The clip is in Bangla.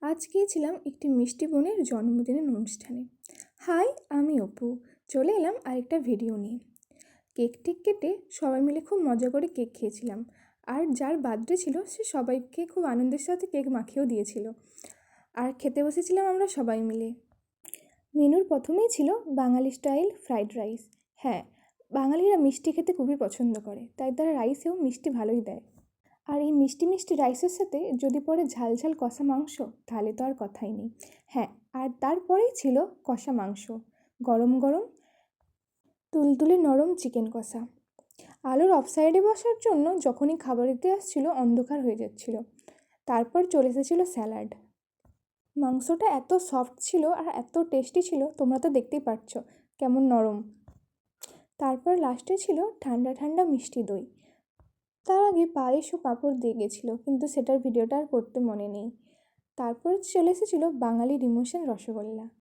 আজ গিয়েছিলাম একটি মিষ্টি বোনের জন্মদিনের অনুষ্ঠানে। হাই, আমি অপু। চলে এলাম আরেকটা ভিডিও নিয়ে। কেক টেক কেটে সবাই মিলে খুব মজা করে কেক খেয়েছিলাম। আর যার বার্থডে ছিল সে সবাইকে খুব আনন্দের সাথে কেক মাখিয়েও দিয়েছিল। আর খেতে বসেছিলাম আমরা সবাই মিলে। মেনুর প্রথমেই ছিল বাঙালি স্টাইল ফ্রাইড রাইস। হ্যাঁ, বাঙালিরা মিষ্টি খেতে খুবই পছন্দ করে, তাই তারা রাইসেও মিষ্টি ভালোই দেয়। আর এই মিষ্টি মিষ্টি রাইসের সাথে যদি পড়ে ঝাল ঝাল কষা মাংস, তাহলে তো আর কথাই নেই। হ্যাঁ, আর তারপরেই ছিল কষা মাংস, গরম গরম তুলতুলে নরম চিকেন কষা। আলোর অফ সাইডে বসার জন্য যখনই খাবার দিতে আসছিল অন্ধকার হয়ে যাচ্ছিল। তারপর চলে এসেছিলো স্যালাড। মাংসটা এত সফট ছিল আর এত টেস্টি ছিল, তোমরা তো দেখতেই পাচ্ছ কেমন নরম। তারপর লাস্টে ছিল ঠান্ডা ঠান্ডা মিষ্টি দই। তার আগে পায়েস ও পাঁপড় দিয়ে গেছিলো, কিন্তু সেটার ভিডিওটা আর করতে মনে নেই। তারপর চলে এসেছিলো বাঙালির ইমোশন রসগোল্লা।